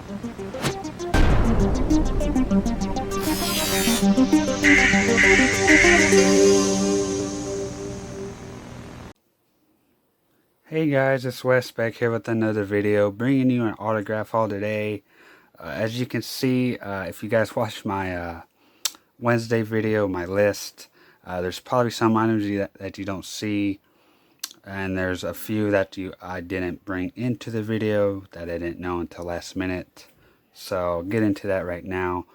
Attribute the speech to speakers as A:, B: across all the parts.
A: Hey guys, it's Wes back here with another video, bringing you an autograph haul today. As you can see, if you guys watched my Wednesday video, my list, there's probably some items that you don't see, and there's a few that I didn't bring into the video that I didn't know until last minute. So I'll get into that right now.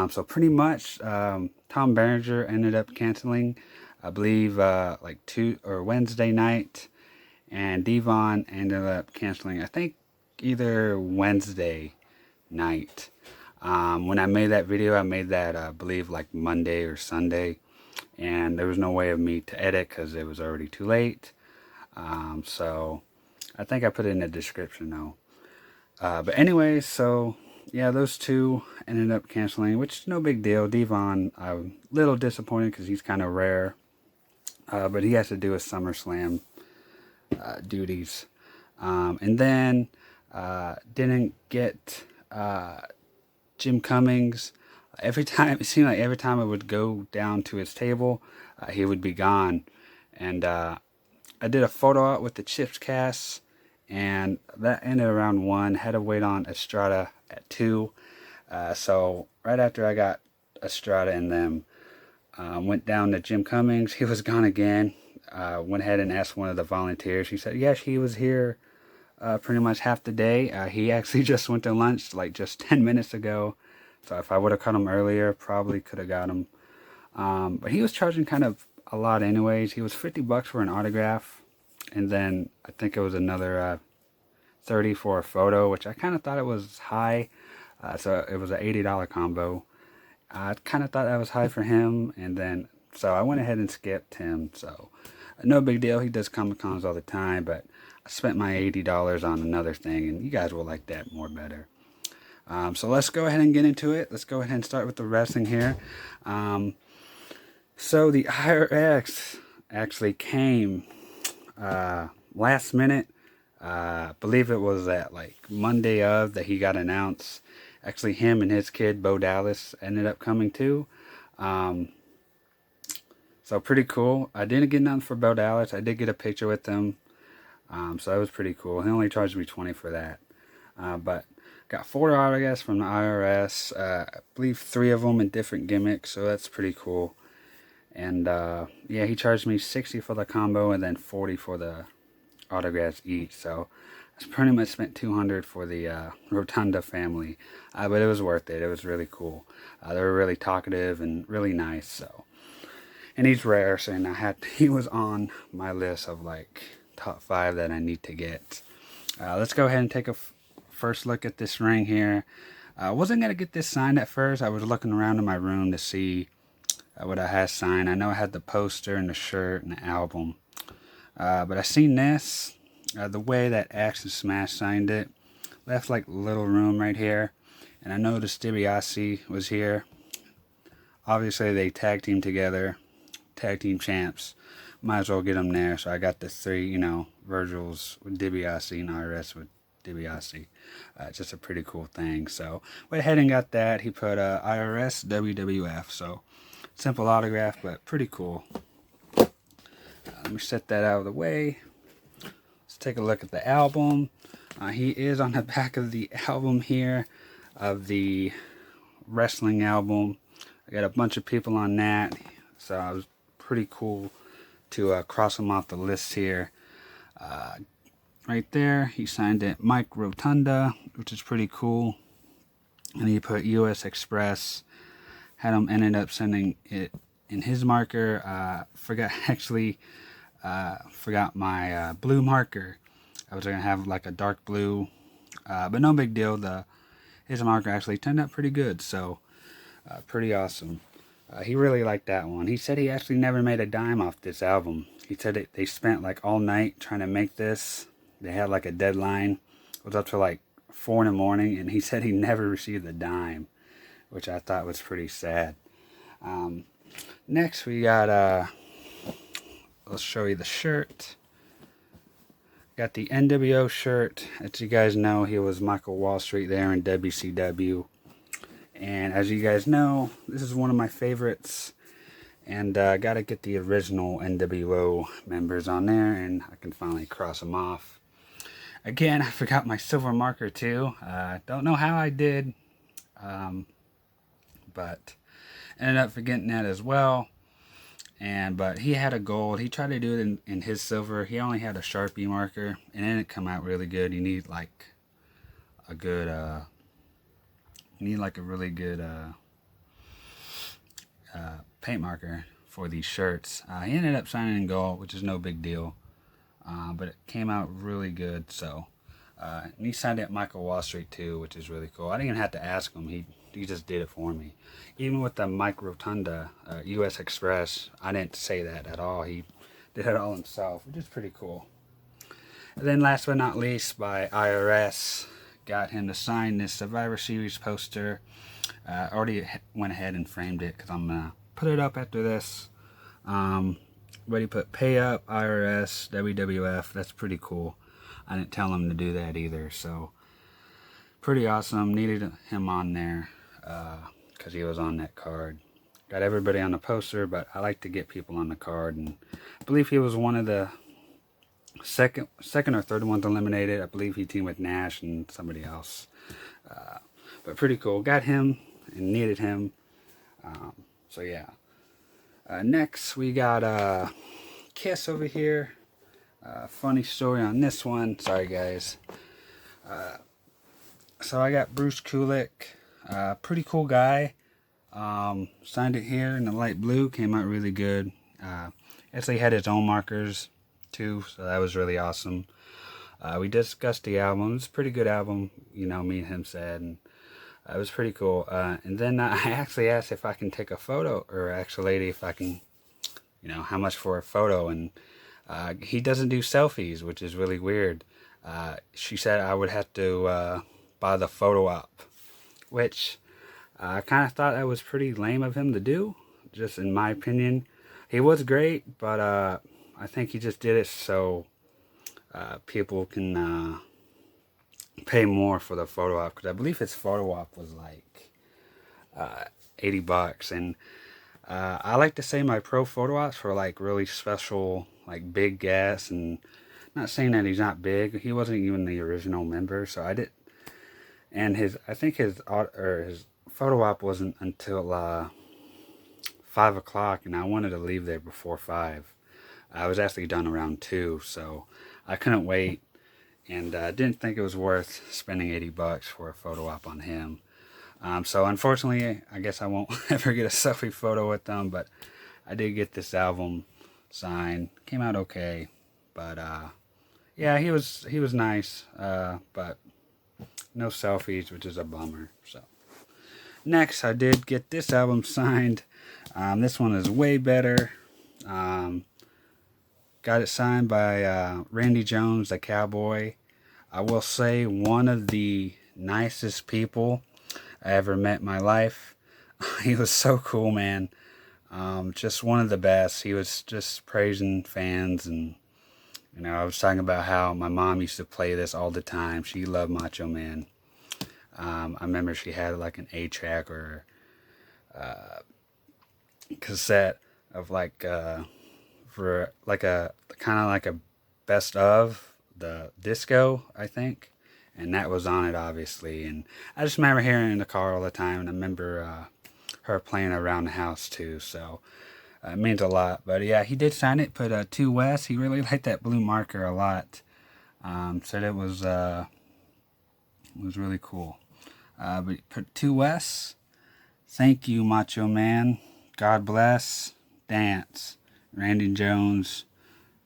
A: So pretty much, Tom Berenger ended up canceling, I believe, like Wednesday night. And Devon ended up canceling, I think, either Wednesday night. When I made that video, I made that, I believe, like Monday or Sunday. And there was no way of me to edit because it was already too late. So I think I put it in the description though. But anyway, so yeah, those two ended up canceling, which is no big deal. Devon, I'm a little disappointed because he's kind of rare. But he has to do a SummerSlam duties. And then didn't get Jim Cummings. Every time, it seemed like every time I would go down to his table, he would be gone. And I did a photo op with the Chips cast, and that ended around 1. Had to wait on Estrada at 2. So right after I got Estrada and them, went down to Jim Cummings. He was gone again. Went ahead and asked one of the volunteers. He said, yes, he was here pretty much half the day. He actually just went to lunch like just 10 minutes ago. So if I would have caught him earlier, probably could have got him. But he was charging kind of a lot anyways. He was $50 for an autograph. And then I think it was another 30 for a photo, which I kind of thought it was high. So it was an $80 combo. I kind of thought that was high for him. And then, so I went ahead and skipped him. So no big deal. He does Comic Cons all the time, but I spent my $80 on another thing, and you guys will like that more better. So let's go ahead and get into it. Let's go ahead and start with the wrestling here. So the IRX actually came last minute. I believe it was at like Monday of that he got announced. Actually, him and his kid, Bo Dallas, ended up coming too. So pretty cool. I didn't get nothing for Bo Dallas. I did get a picture with him. So that was pretty cool. He only charged me $20 for that. But got 4 autographs from the IRS. I believe 3 of them in different gimmicks. So that's pretty cool. And yeah, he charged me $60 for the combo and then $40 for the autographs each. So I pretty much spent $200 for the Rotunda family. But it was worth it. It was really cool. They were really talkative and really nice. So. And he's rare, so he was on my list of like top 5 that I need to get. Let's go ahead and take a first look at this ring here. I wasn't going to get this signed at first. I was looking around in my room to see what I had signed. I know I had the poster and the shirt and the album. But I seen this, the way that Action Smash signed it, left like little room right here. And I noticed DiBiase was here. Obviously they tag team together. Tag team champs, might as well get them there. So I got the 3, Virgils with DiBiase and IRS with DiBiase. Just a pretty cool thing. So went ahead and got that. He put IRS WWF. So simple autograph, but pretty cool. Let me set that out of the way. Let's take a look at the album. He is on the back of the album here, of the wrestling album. I got a bunch of people on that. So I was pretty cool to cross him off the list here. Right there, he signed it Mike Rotunda, which is pretty cool. And he put US Express. Had him ended up sending it in his marker. Forgot my blue marker. I was gonna have like a dark blue, but no big deal. His marker actually turned out pretty good. So pretty awesome. He really liked that one. He said he actually never made a dime off this album. He said they spent like all night trying to make this. They had like a deadline. It was up to like 4 in the morning, and he said he never received a dime, which I thought was pretty sad. Next we got, let's show you the shirt. Got the NWO shirt. As you guys know, he was Michael Wall Street there in WCW. And as you guys know, this is one of my favorites. And got to get the original NWO members on there, and I can finally cross them off. Again, I forgot my silver marker too. Don't know how I did, but ended up forgetting that as well. But he had a gold. He tried to do it in his silver. He only had a Sharpie marker, and it didn't come out really good. You need like a good, you need like a really good paint marker for these shirts. He ended up signing in gold, which is no big deal, but it came out really good. So, and he signed it at Michael Wall Street too, which is really cool. I didn't even have to ask him. He just did it for me. Even with the Mike Rotunda US Express, I didn't say that at all. He did it all himself, which is pretty cool. And then last but not least, by IRS, got him to sign this Survivor Series poster. Already went ahead and framed it because I'm going to put it up after this. But he put pay up, IRS, WWF. That's pretty cool. I didn't tell him to do that either. So pretty awesome. Needed him on there because he was on that card. Got everybody on the poster, but I like to get people on the card. And I believe he was one of the second or third ones eliminated. I believe he teamed with Nash and somebody else. But pretty cool. Got him and needed him. So yeah. Next we got Kiss over here. Funny story on this one. Sorry guys. So I got Bruce Kulick. Pretty cool guy. Signed it here in the light blue. Came out really good. Actually had his own markers too, so that was really awesome. We discussed the album. It's a pretty good album, you know, me and him said, and it was pretty cool. And then I actually asked if I can take a photo, or asked a lady if I can, you know, how much for a photo, and he doesn't do selfies, which is really weird. She said I would have to buy the photo op, which I kind of thought that was pretty lame of him to do, just in my opinion. He was great, but I think he just did it so people can pay more for the photo op, because I believe his photo op was like $80, and I like to say my pro photo ops for like really special, like big guests, and not saying that he's not big. He wasn't even the original member, so I did. And I think his photo op wasn't until 5 o'clock, and I wanted to leave there before 5. I was actually done around 2, so I couldn't wait, and didn't think it was worth spending $80 for a photo op on him. So unfortunately, I guess I won't ever get a selfie photo with them, but I did get this album signed. Came out okay, but yeah, he was nice, but no selfies, which is a bummer. So next, I did get this album signed. This one is way better. Got it signed by Randy Jones, the Cowboy. I will say one of the nicest people I ever met in my life. He was so cool, man. Just one of the best. He was just praising fans, and you know, I was talking about how my mom used to play this all the time. She loved Macho Man. I remember she had like an 8-track or cassette of like for like a kind of like a best of the disco, I think, and that was on it obviously. And I just remember hearing it in the car all the time, and I remember her playing around the house too. So it means a lot. But yeah, he did sign it. Put 2 West. He really liked that blue marker a lot. Said it was really cool. But he put 2 West. Thank you, Macho Man. God bless. Dance. Randy Jones,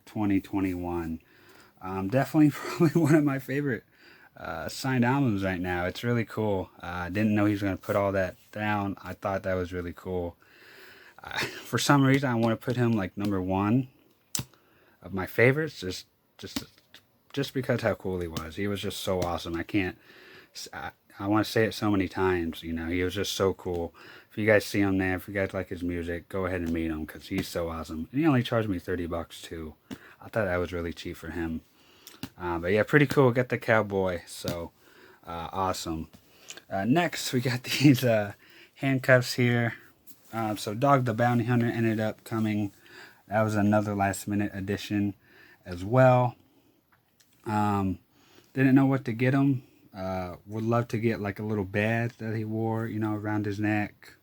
A: 2021. Definitely probably one of my favorite signed albums right now. It's really cool. I didn't know he was going to put all that down. I thought that was really cool. For some reason, I want to put him like number 1 of my favorites, just because how cool he was. He was just so awesome. I want to say it so many times. You know, he was just so cool. If you guys see him there, if you guys like his music, go ahead and meet him, because he's so awesome. And he only charged me $30 too. I thought that was really cheap for him. But yeah, pretty cool. Got the cowboy. So awesome. Next, we got these handcuffs here. So Dog the Bounty Hunter ended up coming. That was another last minute addition as well. Didn't know what to get him. Would love to get like a little badge that he wore, you know, around his neck,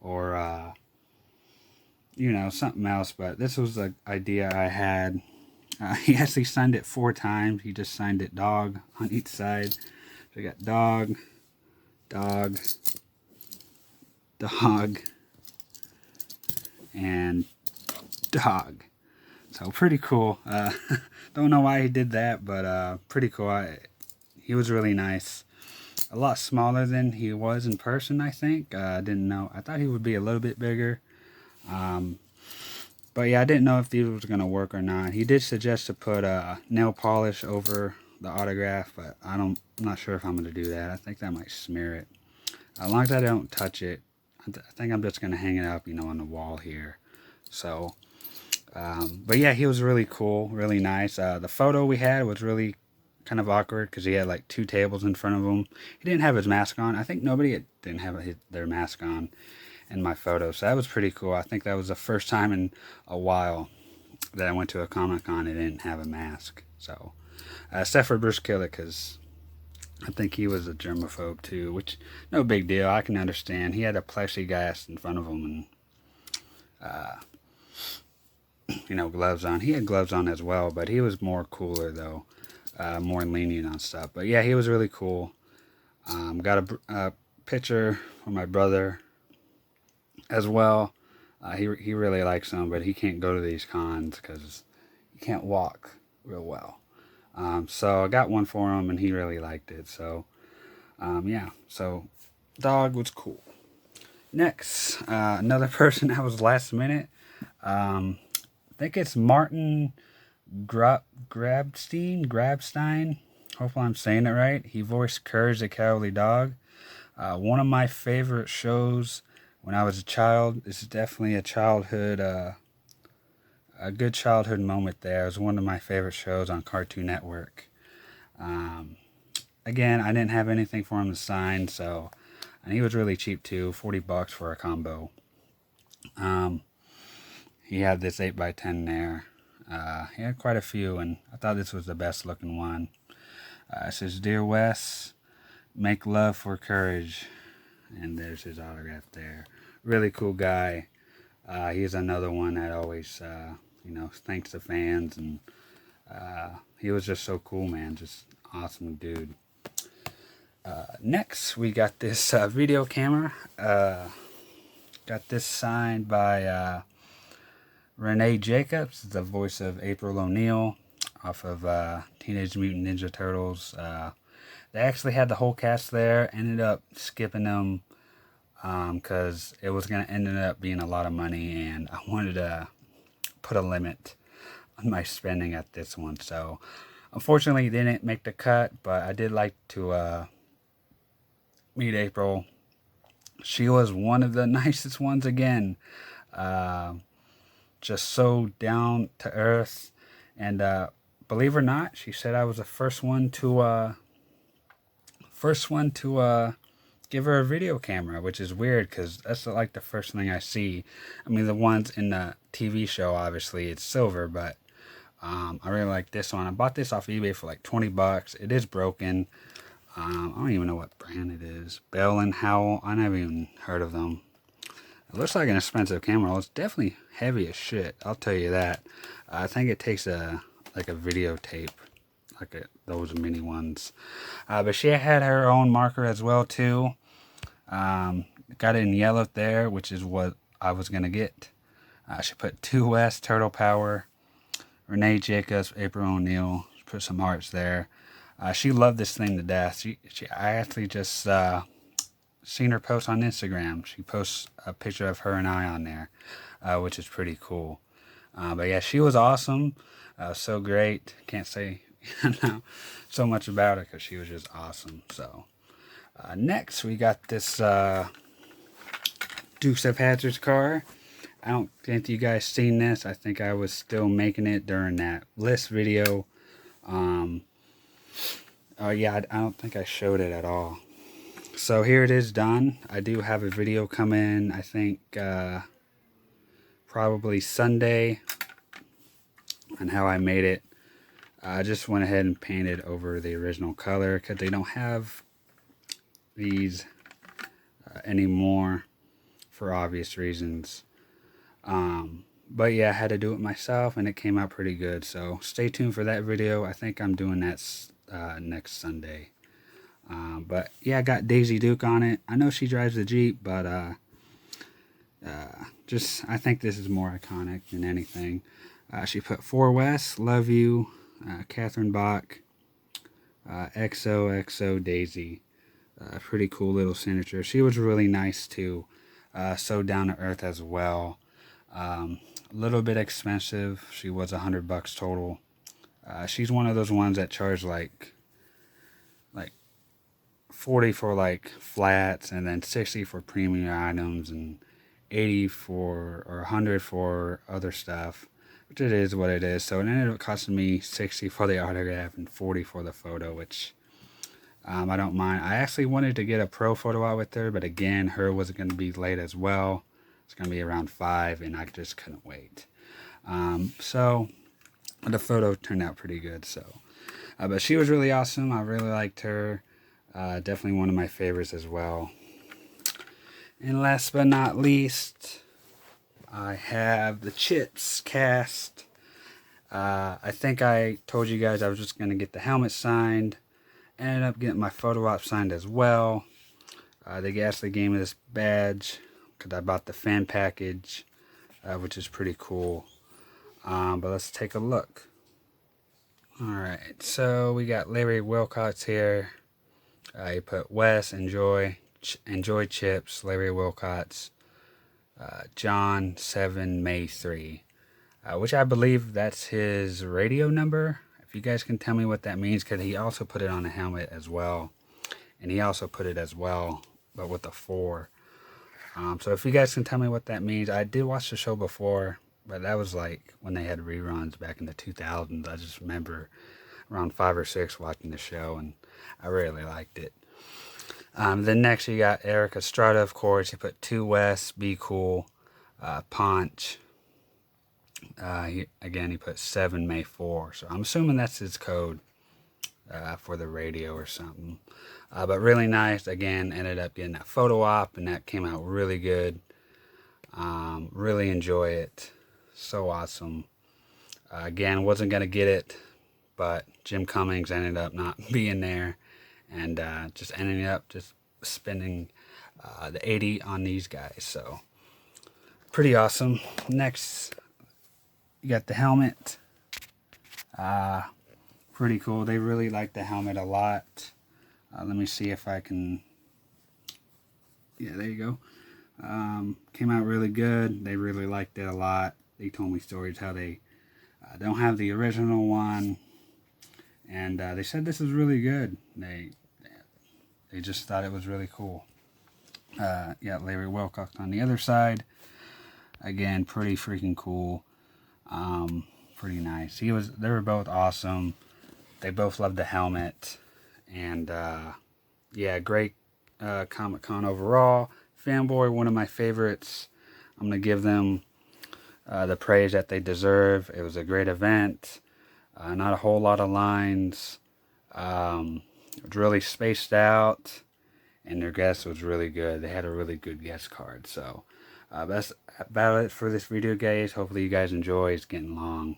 A: or you know, something else. But this was the idea I had. He actually signed it 4 times. He just signed it dog on each side. So we got dog, dog, dog, and dog. So pretty cool. Don't know why he did that, but pretty cool. He was really nice. A lot smaller than he was in person, I think. I didn't know. I thought he would be a little bit bigger. But yeah, I didn't know if these was going to work or not. He did suggest to put nail polish over the autograph, but I'm not sure if I'm going to do that. I think that might smear it. As long as I don't touch it, I think I'm just going to hang it up, you know, on the wall here. So, but yeah, he was really cool, really nice. The photo we had was really kind of awkward because he had like 2 tables in front of him. He didn't have his mask on. I think nobody didn't have their mask on in my photo, so that was pretty cool. I think that was the first time in a while that I went to a Comic-Con and didn't have a mask. So, except for Bruce Kulick, because I think he was a germaphobe too, which no big deal. I can understand. He had a plexiglass in front of him and you know, gloves on. He had gloves on as well, but he was more cooler though, more lenient on stuff. But yeah, he was really cool. Got a picture for my brother as well. He really likes them, but he can't go to these cons because he can't walk real well. So I got one for him, and he really liked it. So yeah, so dog was cool. Next, another person that was last minute. I think it's Martin Grabstein. Hopefully I'm saying it right. He voiced Courage the Cowardly Dog. One of my favorite shows when I was a child. This is definitely a good childhood moment there. It was one of my favorite shows on Cartoon Network. Again, I didn't have anything for him to sign, so, and he was really cheap too, $40 for a combo. He had this 8x10 there. He had quite a few, and I thought this was the best looking one. It says, "Dear Wes, make love for courage." And there's his autograph there. Really cool guy. He's another one that always, you know, thanks the fans. And he was just so cool, man. Just awesome dude. Next, we got this video camera. Got this signed by Renee Jacobs, the voice of April O'Neil off of Teenage Mutant Ninja Turtles. They actually had the whole cast there. Ended up skipping them because it was going to end up being a lot of money, and I wanted to put a limit on my spending at this one. So unfortunately, they didn't make the cut, but I did like to meet April. She was one of the nicest ones again. Just so down to earth, and believe it or not, she said I was the first one to give her a video camera, which is weird because that's like the first thing I see. I mean, the ones in the TV show, obviously it's silver, but I really like this one. I bought this off eBay for like $20. It is broken. I don't even know what brand it is. Bell and Howell. I never even heard of them. It looks like an expensive camera. It's definitely heavy as shit. I'll tell you that. I think it takes a videotape, like those mini ones. But she had her own marker as well too. Got it in yellow there, which is what I was gonna get. She put 2 West, Turtle Power, Renee Jacobs, April O'Neil. She put some hearts there. She loved this thing to death. I actually just seen her post on Instagram. She posts a picture of her and I on there, which is pretty cool. But yeah, she was awesome. So great. Can't say so much about her because she was just awesome. So next we got this Dukes of Hazzard's car. I don't think you guys seen this. I think I was still making it during that list video Oh yeah, I don't think I showed it at all. So here it is done. I do have a video coming, I think probably Sunday, on how I made it. I just went ahead and painted over the original color because they don't have these anymore for obvious reasons. But yeah, I had to do it myself and it came out pretty good. So stay tuned for that video. I think I'm doing that next Sunday. But yeah, I got Daisy Duke on it. I know she drives the Jeep, but I think this is more iconic than anything. She put 4 West, Love You, Catherine Bach, XOXO Daisy. Pretty cool little signature. She was really nice too. So down to earth as well. A little bit expensive. She was $100 total. She's one of those ones that charge like 40 for like flats, and then 60 for premium items, and 80 for, or 100 for other stuff, which it is what it is. So it ended up costing me 60 for the autograph and 40 for the photo, which I don't mind. I actually wanted to get a pro photo out with her, but again, her was going to be late as well. It's going to be around 5, and I just couldn't wait. So the photo turned out pretty good. So, but she was really awesome. I really liked her. Definitely one of my favorites as well. And last but not least, I have the Chips cast. I think I told you guys I was just going to get the helmet signed. Ended up getting my photo op signed as well. They actually gave me this badge because I bought the fan package, which is pretty cool. But let's take a look. Alright, so we got Larry Wilcox here. He put Wes, enjoy Chips, Larry Wilcox, John 7 May 3, which I believe that's his radio number. If you guys can tell me what that means, because he also put it on the helmet as well, and he also put it as well, but with a 4. So if you guys can tell me what that means, I did watch the show before, but that was like when they had reruns back in the 2000s. I just remember around 5 or 6 watching the show, and I really liked it. Then next you got Eric Estrada, of course. He put 2 West, Be Cool, Ponch. He put 7 May 4. So I'm assuming that's his code for the radio or something. But really nice. Again, ended up getting that photo op, and that came out really good. Really enjoy it. So awesome. Again, wasn't going to get it, but Jim Cummings ended up not being there, and just ending up just spending the 80 on these guys. So pretty awesome. Next, you got the helmet. Pretty cool. They really like the helmet a lot. Let me see if I can. Yeah, there you go. Came out really good. They really liked it a lot. They told me stories how they don't have the original one, and they said this is really good. They just thought it was really cool. Yeah, Larry Wilcox on the other side. Again, pretty freaking cool. Pretty nice. They were both awesome. They both loved the helmet, and yeah, great Comic-Con overall. Fanboy, one of my favorites. I'm gonna give them the praise that they deserve. It was a great event. Not a whole lot of lines. It was really spaced out, and their guest was really good. They had a really good guest card. So that's about it for this video, guys. Hopefully you guys enjoy. It's getting long.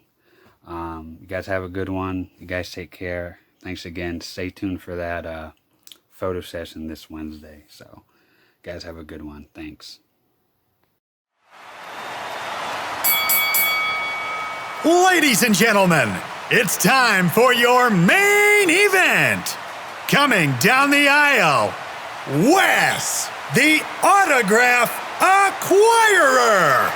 A: You guys have a good one. You guys take care. Thanks again. Stay tuned for that photo session this Wednesday. So you guys have a good one. Thanks.
B: Ladies and gentlemen, it's time for your main event. Coming down the aisle, Wes, the Autograph Acquirer.